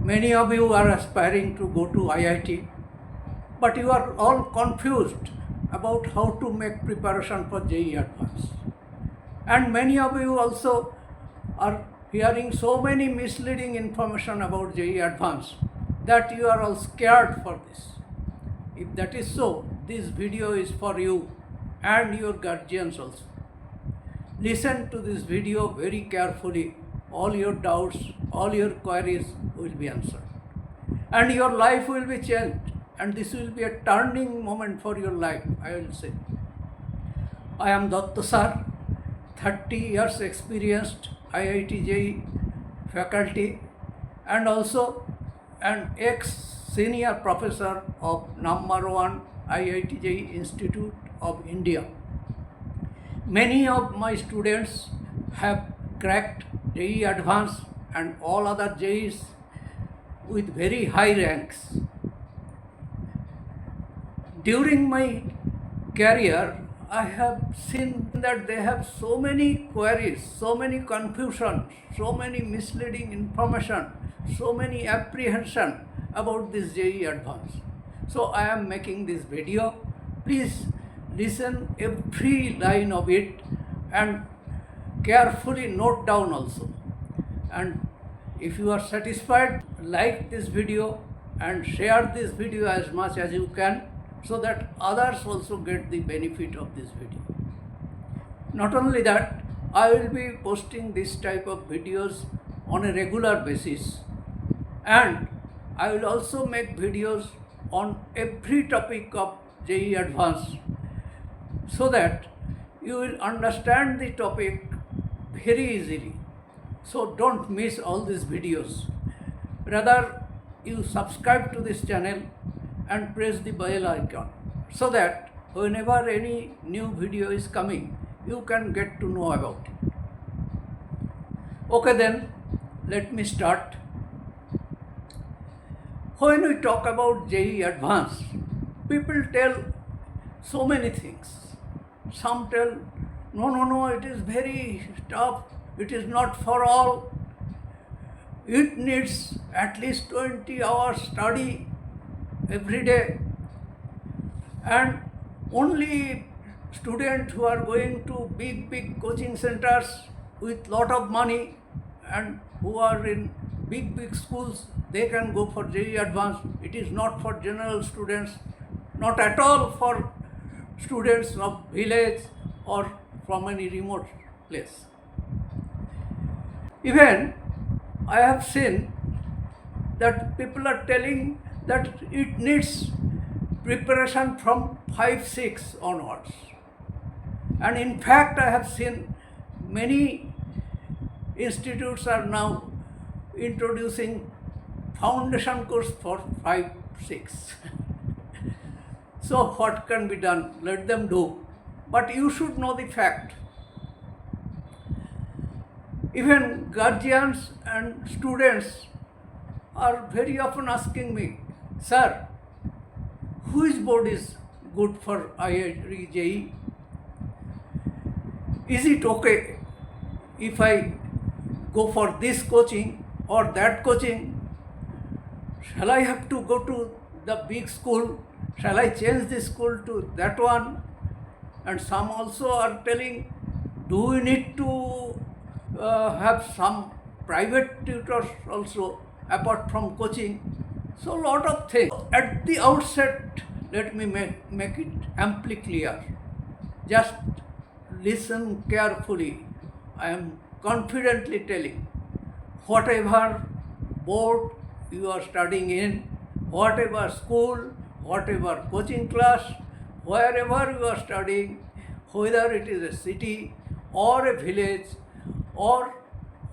Many of you are aspiring to go to IIT, but you are all confused about how to make preparation for JEE Advanced. And many of you also are hearing so many misleading information about JEE Advanced that you are all scared for this. If that is so, this video is for you and your guardians also. Listen to this video very carefully. All your doubts, all your queries will be answered. And your life will be changed. And this will be a turning moment for your life, I will say. I am DATTA sir, 30 years experienced IITJEE faculty and also an ex-senior professor of #1 IITJEE Institute of India. Many of my students have cracked JEE Advanced and all other JEEs with very high ranks. During my career, I have seen that they have so many queries, so many confusion, so many misleading information, so many apprehension about this JEE Advanced. So I am making this video. Please listen every line of it and carefully note down also. And if you are satisfied, like this video and share this video as much as you can, so that others also get the benefit of this video. Not only that, I will be posting this type of videos on a regular basis, and I will also make videos on every topic of JEE Advanced so that you will understand the topic very easily. So don't miss all these videos. Rather, you subscribe to this channel and press the bell icon so that whenever any new video is coming, you can get to know about it. Okay then, let me start. When we talk about JEE Advanced, people tell so many things. Some tell, no, it is very tough, it is not for all, it needs at least 20 hours study every day, and only students who are going to big coaching centers with lot of money and who are in big schools, they can go for JEE Advanced. It is not for general students, not at all for students of village or from any remote place. Even I have seen that people are telling that it needs preparation from 5-6 onwards. And in fact, I have seen many institutes are now introducing foundation course for 5-6. So what can be done? Let them do. But you should know the fact. Even guardians and students are very often asking me, sir, which board is good for IITJEE? Is it okay if I go for this coaching or that coaching? Shall I have to go to the big school? Shall I change the school to that one? And some also are telling, do we need to have some private tutors also apart from coaching? So lot of things. At the outset, let me make it amply clear. Just listen carefully. I am confidently telling, whatever board you are studying in, whatever school, whatever coaching class, wherever you are studying, whether it is a city or a village or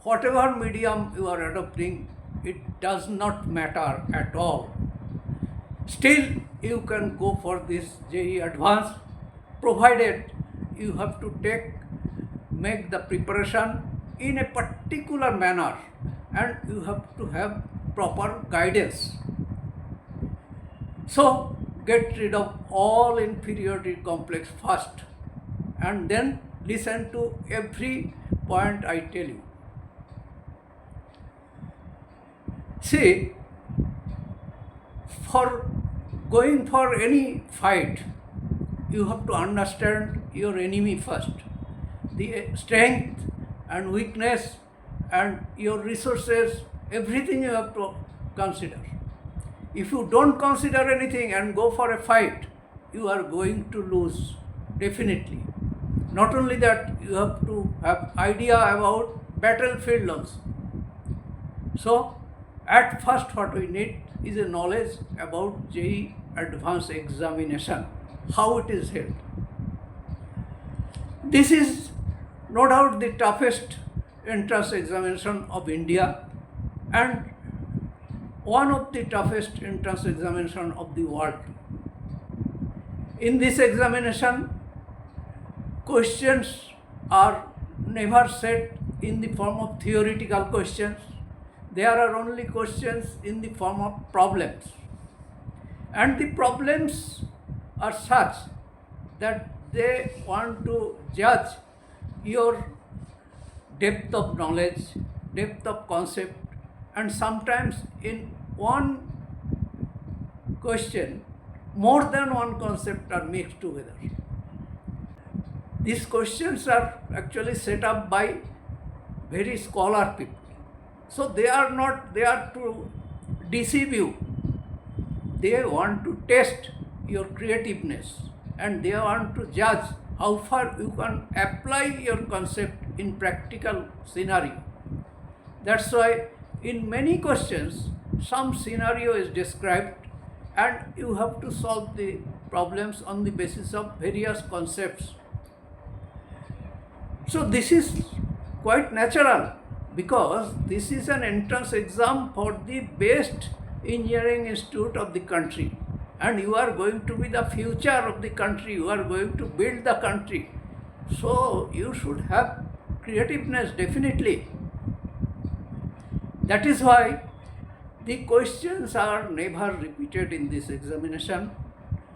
whatever medium you are adopting, it does not matter at all. Still, you can go for this JEE Advanced, provided you have to make the preparation in a particular manner, and you have to have proper guidance. So, get rid of all inferiority complex first, and then listen to every point I tell you. See, for going for any fight, you have to understand your enemy first, the strength and weakness and your resources, everything you have to consider. If you don't consider anything and go for a fight, you are going to lose, definitely. Not only that, you have to have idea about battlefield also. So, at first what we need is a knowledge about JEE advanced examination, how it is held. This is no doubt the toughest entrance examination of India and one of the toughest entrance examination of the world. In this examination, questions are never set in the form of theoretical questions. There are only questions in the form of problems. And the problems are such that they want to judge your depth of knowledge, depth of concept, and sometimes in one question, more than one concept are mixed together. These questions are actually set up by very scholar people. So they are not there to deceive you. They want to test your creativeness and they want to judge how far you can apply your concept in practical scenario. That's why in many questions, some scenario is described and you have to solve the problems on the basis of various concepts. So this is quite natural because this is an entrance exam for the best engineering institute of the country and you are going to be the future of the country, you are going to build the country. So you should have creativeness definitely. That is why the questions are never repeated in this examination.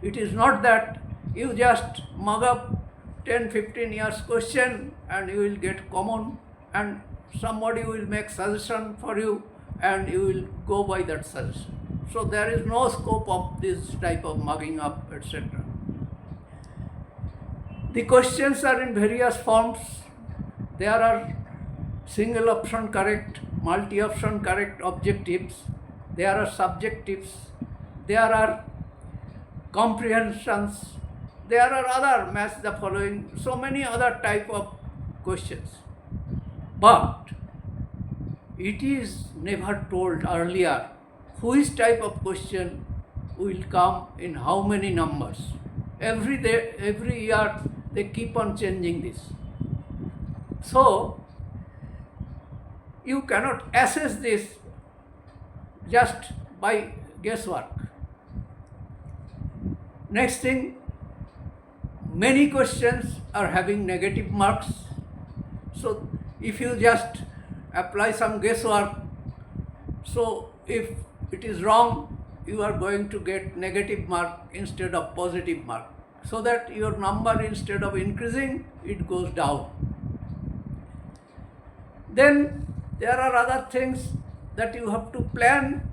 It is not that you just mug up 10-15 years question and you will get common and somebody will make suggestion for you and you will go by that suggestion. So there is no scope of this type of mugging up, etc. The questions are in various forms. There are single option correct, multi-option correct objectives. There are subjectives. There are comprehensions. There are other match the following, so many other type of questions. But it is never told earlier which type of question will come in how many numbers. Every year they keep on changing this. So you cannot assess this just by guesswork. Next thing, many questions are having negative marks. So if you just apply some guesswork, so if it is wrong, you are going to get negative mark instead of positive mark. So that your number, instead of increasing, it goes down. Then there are other things that you have to plan.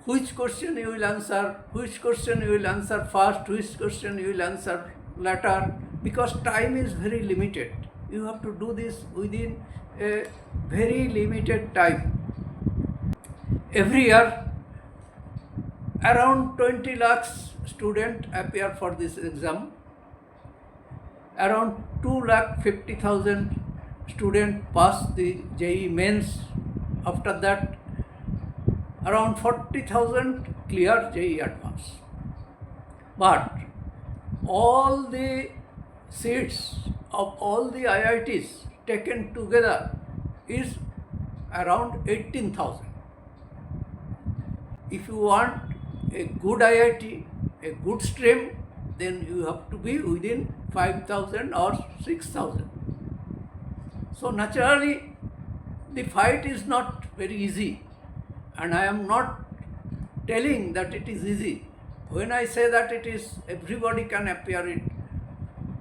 Which question you will answer, which question you will answer first, which question you will answer later, because time is very limited. You have to do this within a very limited time. Every year, around 20 lakhs students appear for this exam. Around 2,50,000 students pass the JEE mains. After that, around 40,000 clear JEE advance. But all the seats of all the IITs taken together is around 18,000. If you want a good IIT, a good stream, then you have to be within 5,000 or 6,000. So naturally, the fight is not very easy, and I am not telling that it is easy. When I say that it is, everybody can appear it,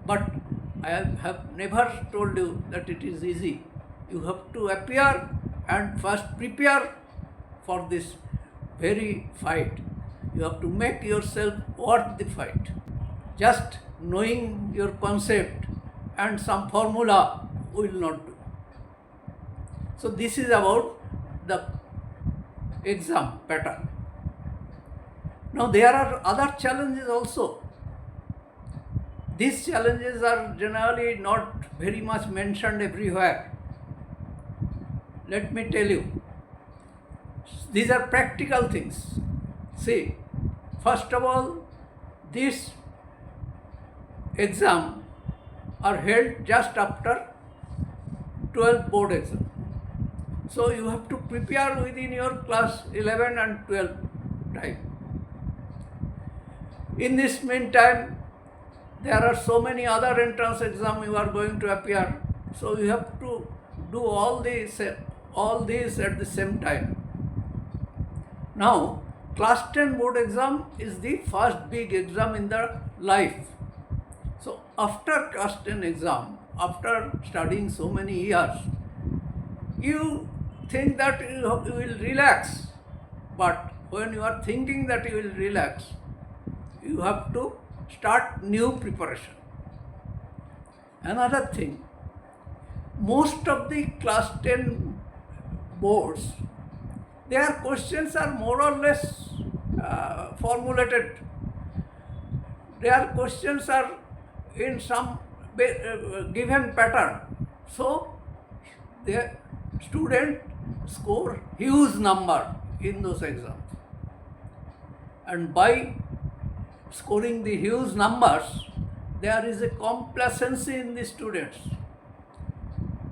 but I have never told you that it is easy. You have to appear and first prepare for this very fight. You have to make yourself worth the fight. Just knowing your concept and some formula will not do. So this is about the exam pattern. Now there are other challenges also. These challenges are generally not very much mentioned everywhere. Let me tell you. These are practical things. See, first of all, these exams are held just after 12th board exam. So you have to prepare within your class 11 and 12 time. In this meantime, there are so many other entrance exams you are going to appear. So you have to do all these at the same time. Now, class 10 board exam is the first big exam in the life. So after class 10 exam, after studying so many years, you think that you will relax. But when you are thinking that you will relax, you have to start new preparation. Another thing, most of the class 10 boards, their questions are more or less formulated. Their questions are in some given pattern. So the student score huge number in those exams. And by scoring the huge numbers, there is a complacency in the students.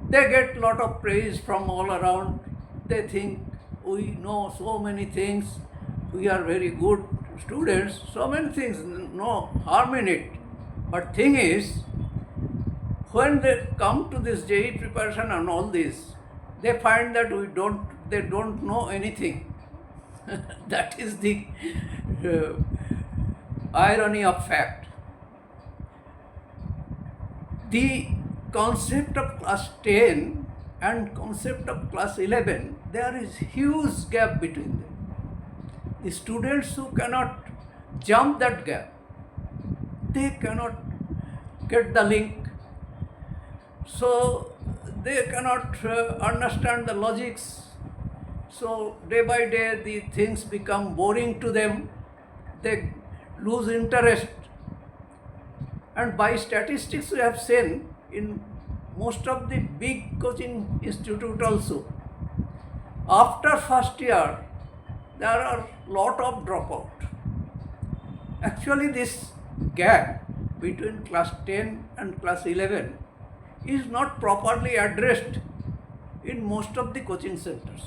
They get a lot of praise from all around. They think we know so many things, we are very good students, so many things, no harm in it. But thing is, when they come to this JEE preparation and all this, they find that they don't know anything. That is the irony of fact. The concept of class 10 and concept of class 11, there is huge gap between them. The students who cannot jump that gap, they cannot get the link. So they cannot understand the logics. So day by day the things become boring to them. They lose interest. And by statistics we have seen in most of the big coaching institute also, after first year there are lot of dropout. Actually this gap between class 10 and class 11 is not properly addressed in most of the coaching centers.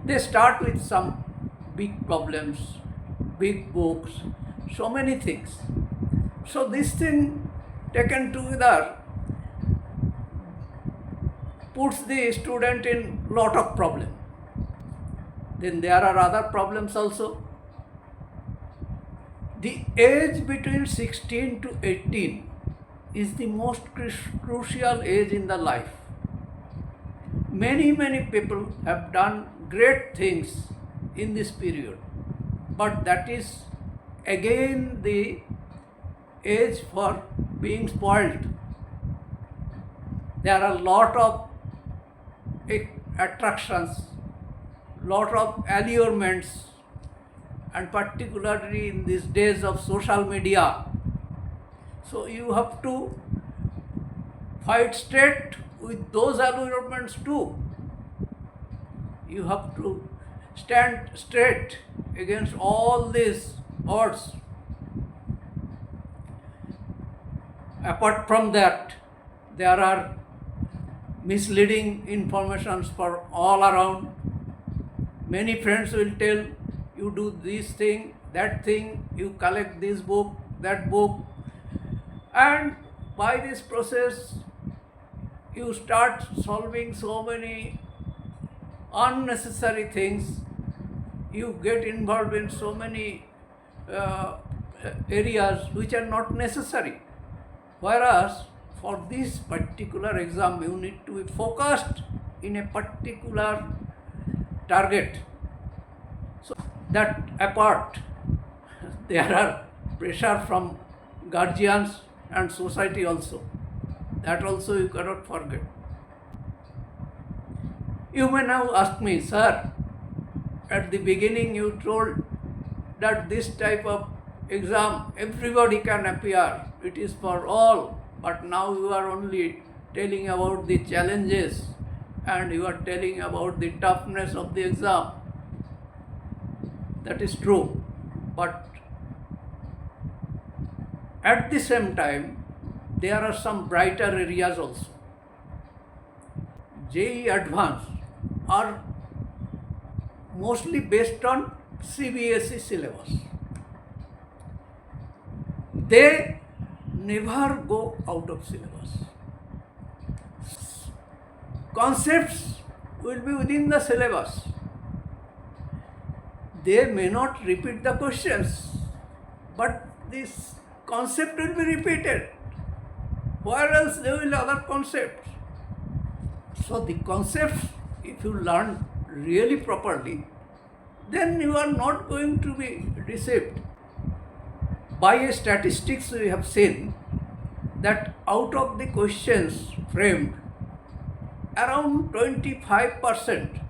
They start with some big problems, big books, so many things. So this thing taken together puts the student in lot of problem. Then there are other problems also. The age between 16 to 18 is the most crucial age in the life. Many people have done great things in this period, but that is again the age for being spoiled. There are a lot of attractions, lot of allurements, and particularly in these days of social media. So you have to fight straight with those allurements too. You have to stand straight against all these odds. Apart from that, there are misleading informations for all around. Many friends will tell you do this thing, that thing, you collect this book, that book, and by this process you start solving so many unnecessary things. You get involved in so many areas which are not necessary. Whereas for this particular exam you need to be focused in a particular target. So that apart, there are pressure from guardians and society also. That also you cannot forget. You may now ask me, sir, at the beginning you told that this type of exam everybody can appear, it is for all, but now you are only telling about the challenges and you are telling about the toughness of the exam. That is true, but at the same time there are some brighter areas also. JEE Advanced are mostly based on CBSE syllabus. They never go out of syllabus. Concepts will be within the syllabus. They may not repeat the questions, but this concept will be repeated. Where else they will other concepts? So the concepts, if you learn really properly, then you are not going to be deceived. By statistics we have seen that out of the questions framed, around 25%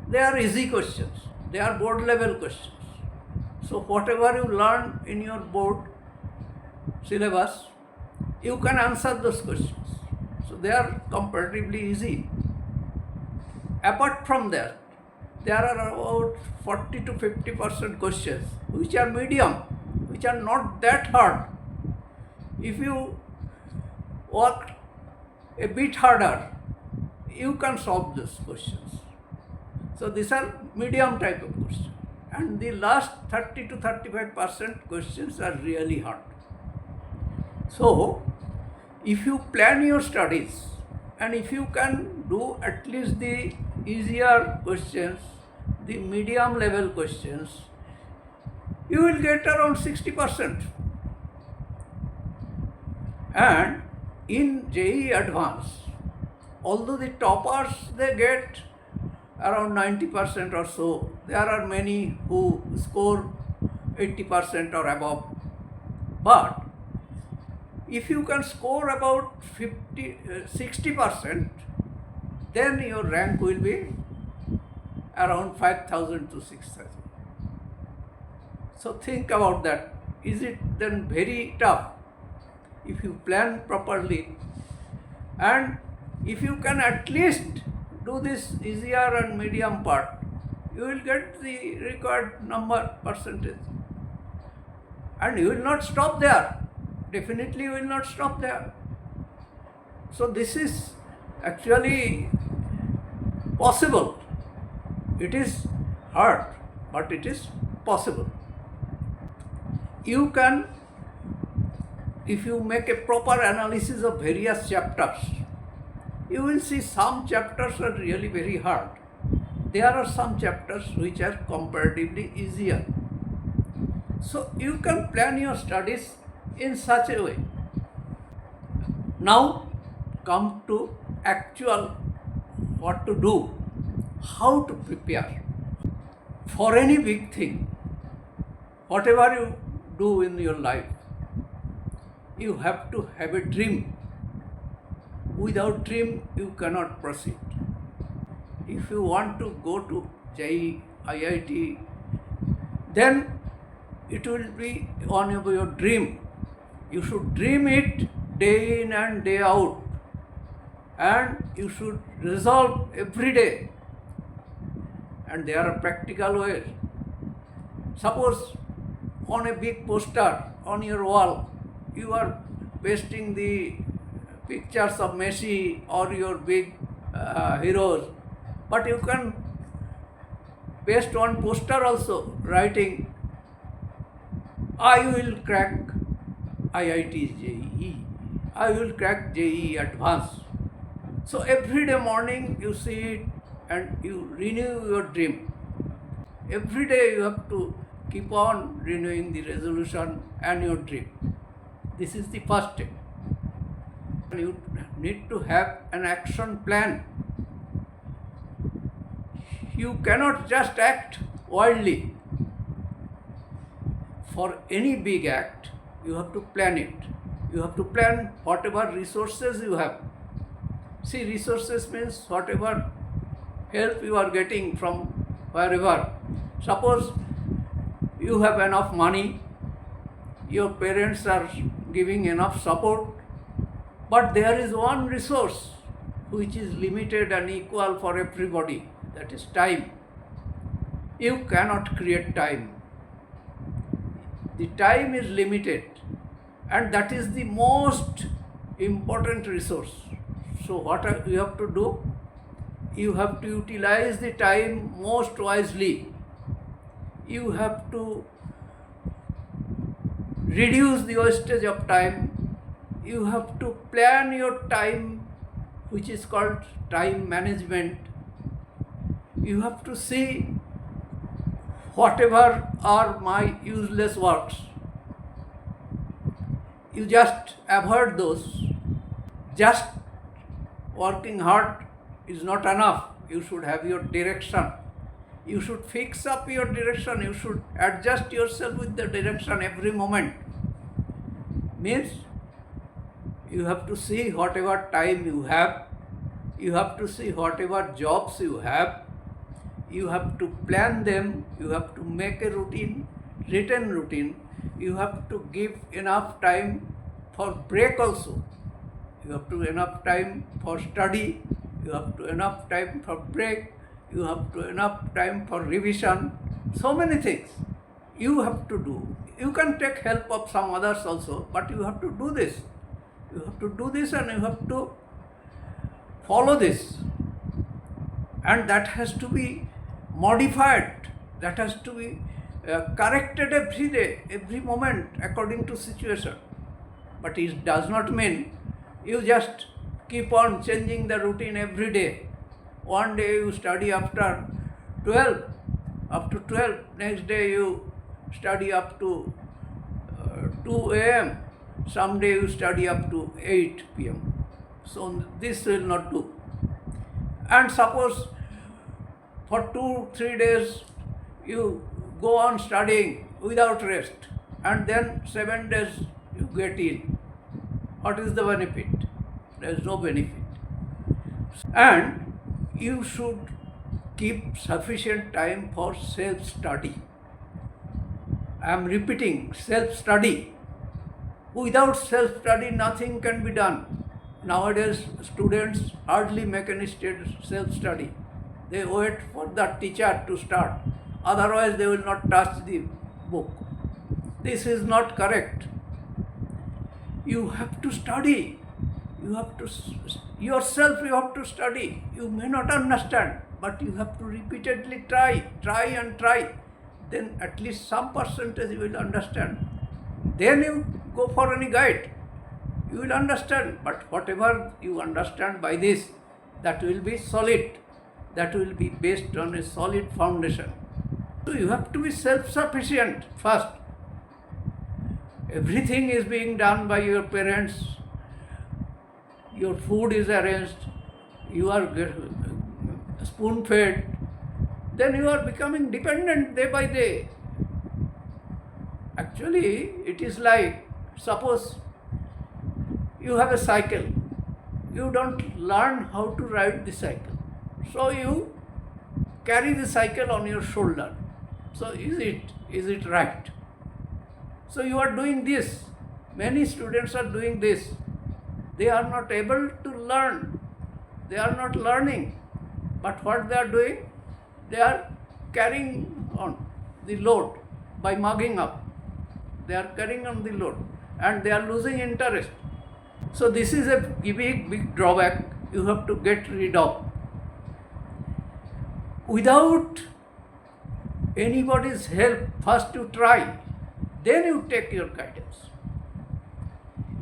they are easy questions, they are board level questions. So whatever you learn in your board syllabus, you can answer those questions. So they are comparatively easy. Apart from that, there are about 40 to 50% questions which are medium, which are not that hard. If you work a bit harder, you can solve these questions. So these are medium type of questions. And the last 30 to 35% questions are really hard. So if you plan your studies and if you can do at least the easier questions, the medium level questions, you will get around 60%. And in JEE Advanced, although the toppers they get around 90% or so, there are many who score 80% or above. But if you can score about 60%, then your rank will be around 5,000 to 6,000. So think about that. Is it then very tough? If you plan properly and if you can at least do this easier and medium part, you will get the required number percentage. And you will not stop there. Definitely you will not stop there. So this is actually possible. It is hard, but it is possible. You can, if you make a proper analysis of various chapters, you will see some chapters are really very hard. There are some chapters which are comparatively easier. So you can plan your studies in such a way. Now come to actual what to do, how to prepare. For any big thing, whatever you do in your life, you have to have a dream. Without dream, you cannot proceed. If you want to go to JEE, IIT, then it will be on your dream. You should dream it day in and day out, and you should resolve every day. And there are practical ways. Suppose on a big poster on your wall, you are pasting the pictures of Messi or your big heroes, but you can paste one poster also writing, I will crack IITJEE, I will crack JEE Advanced. So every day morning you see it and you renew your dream. Every day you have to keep on renewing the resolution and your dream. This is the first step. You need to have an action plan. You cannot just act wildly. for any big act, you have to plan it. You have to plan whatever resources you have. See, resources means whatever help you are getting from wherever. Suppose you have enough money, your parents are giving enough support, but there is one resource which is limited and equal for everybody, that is time. You cannot create time. The time is limited, and that is the most important resource. So what you have to do? You have to utilize the time most wisely. You have to reduce the wastage of time. You have to plan your time, which is called time management. You have to see whatever are my useless works. You just avoid those. Just working hard is not enough. You should have your direction. You should fix up your direction. You should adjust yourself with the direction every moment. Means you have to see whatever time you have. You have to see whatever jobs you have. You have to plan them. You have to make a routine, written routine. You have to give enough time for break also. You have to enough time for study. You have to enough time for break. You have to enough time for revision. So many things you have to do. You can take help of some others also, but you have to do this. You have to do this and you have to follow this. And that has to be modified. That has to be corrected every day, every moment according to situation. But it does not mean you just keep on changing the routine every day. One day you study after 12, next day you study up to 2 a.m., some day you study up to 8 p.m. So this will not do. And suppose for 2-3 days you go on studying without rest, and then 7 days you get ill. What is the benefit? There is no benefit. And you should keep sufficient time for self-study. I am repeating, self-study. Without self-study, nothing can be done. Nowadays, students hardly make any self-study. They wait for the teacher to start. Otherwise, they will not touch the book. This is not correct. You have to study. You have to yourself. You have to study. You may not understand, but you have to repeatedly try. Then at least some percentage you will understand. Then you go for any guide. You will understand. But whatever you understand by this, that will be solid. That will be based on a solid foundation. So you have to be self-sufficient first. Everything is being done by your parents. Your food is arranged. You are spoon-fed. Then you are becoming dependent day by day. Actually, it is like, suppose you have a cycle. You don't learn how to ride the cycle. So you carry the cycle on your shoulder. So is it right? So you are doing this. Many students are doing this. They are not able to learn. They are not learning. But what they are doing? They are carrying on the load by mugging up. They are carrying on the load and they are losing interest. So this is a big drawback you have to get rid of. Without anybody's help, first you try, then you take your guidance.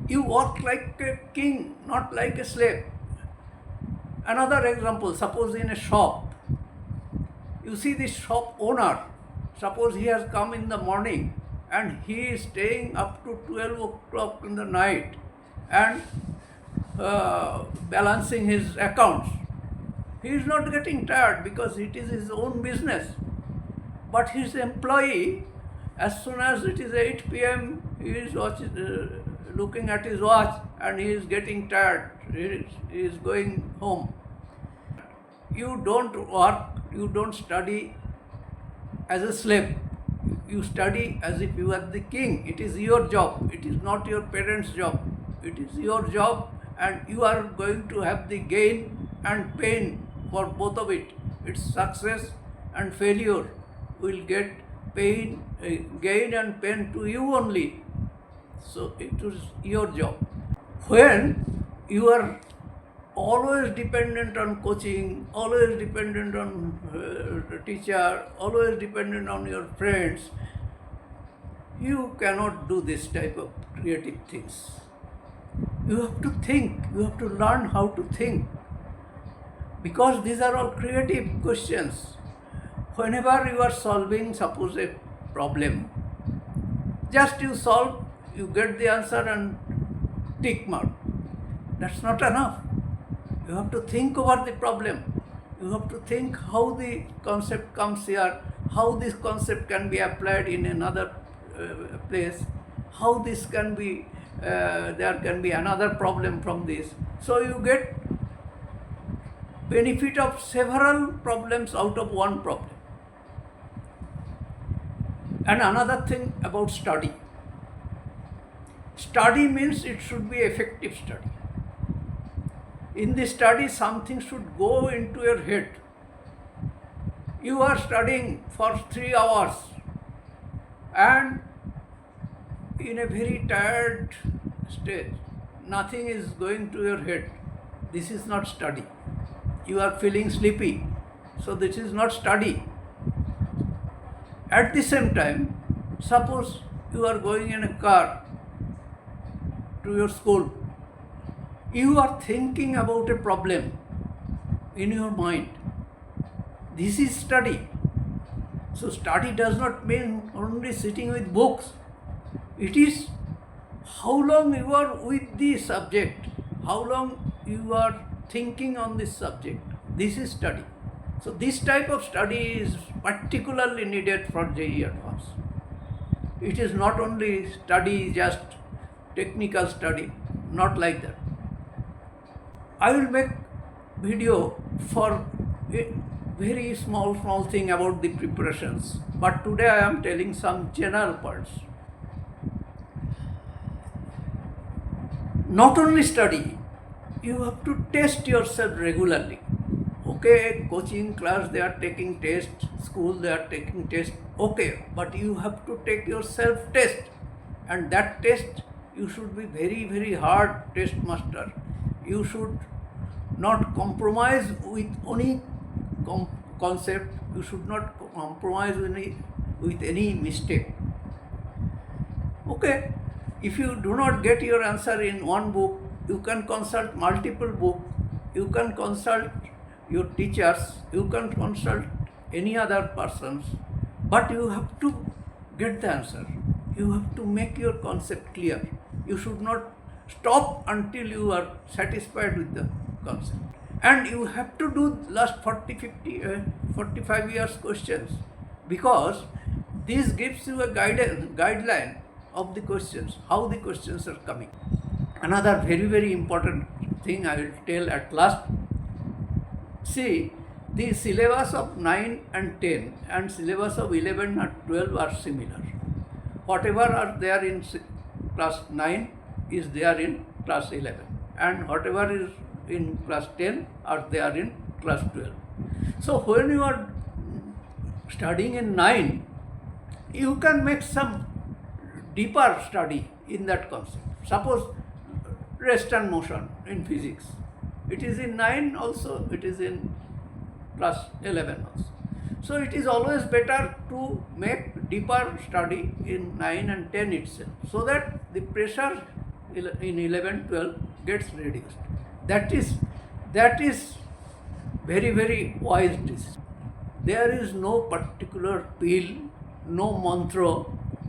You work like a king, not like a slave. Another example, suppose in a shop, you see the shop owner, suppose he has come in the morning and he is staying up to 12 o'clock in the night and balancing his accounts. He is not getting tired because it is his own business. But his employee As soon as it is 8 p.m., he is looking at his watch and he is getting tired. He is going home. You don't work, you don't study as a slave. You study as if you are the king. It is your job. It is not your parents' job. It is your job, and you are going to have the gain and pain for both of it. Its success and failure will get pain, gain and pain to you only. So it is your job. When you are always dependent on coaching, always dependent on teacher, always dependent on your friends, you cannot do this type of creative things. You have to think, you have to learn how to think, because these are all creative questions. Whenever you are solving, suppose a problem, just you solve, you get the answer and tick mark. That's not enough. You have to think over the problem. You have to think how the concept comes here, how this concept can be applied in another place, how this can be, there can be another problem from this. So you get benefit of several problems out of one problem. And another thing about study. Study means it should be effective study. In the study, something should go into your head. You are studying for 3 hours and in a very tired state, nothing is going to your head. This is not study. You are feeling sleepy, so this is not study. At the same time, suppose you are going in a car to your school. You are thinking about a problem in your mind. This is study. So study does not mean only sitting with books. It is how long you are with the subject, how long you are thinking on this subject. This is study. So this type of study is particularly needed for JEE Advanced. It is not only study, just technical study, not like that. I will make video for a very small thing about the preparations, but today I am telling some general parts. Not only study, you have to test yourself regularly. Okay, coaching class they are taking test, school they are taking test, okay, but you have to take your self-test, and that test you should be very hard test master. You should not compromise with any concept, you should not compromise with any mistake. Okay, if you do not get your answer in one book, you can consult multiple books, you can consult your teachers, you can consult any other persons, but you have to get the answer. You have to make your concept clear. You should not stop until you are satisfied with the concept. And you have to do last 45 years questions, because this gives you a guideline of the questions, how the questions are coming. Another very important thing I will tell at last. See, the syllabus of 9 and 10 and syllabus of 11 and 12 are similar. Whatever are there in class 9 is there in class 11, and whatever is in class 10 are there in class 12. So when you are studying in 9, you can make some deeper study in that concept. Suppose rest and motion in physics. It is in 9 also, it is in class 11 also. So it is always better to make deeper study in 9 and 10 itself, so that the pressure in 11, 12 gets reduced. That is very wise decision. There is no particular pill, no mantra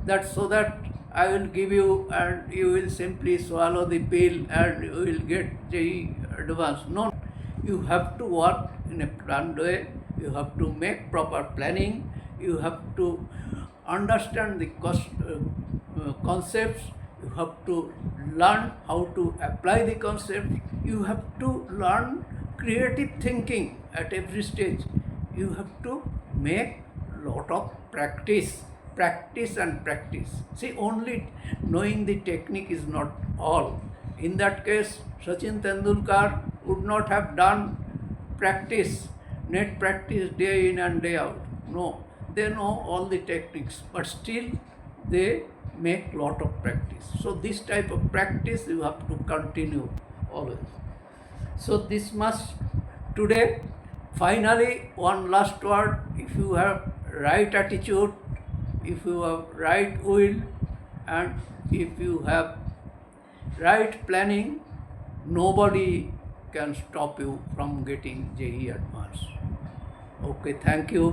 that so that I will give you and you will simply swallow the pill and you will get JEE Advanced. No, you have to work in a planned way, you have to make proper planning, you have to understand the concepts, you have to learn how to apply the concepts, you have to learn creative thinking at every stage. You have to make lot of practice and practice. See, only knowing the technique is not all. In that case, Sachin Tendulkar would not have done practice, net practice day in and day out. No, they know all the techniques, but still they make lot of practice. So this type of practice you have to continue always. So this must today. Finally, one last word: if you have right attitude, if you have right will, and if you have right planning, nobody can stop you from getting JEE Advanced. Okay, thank you.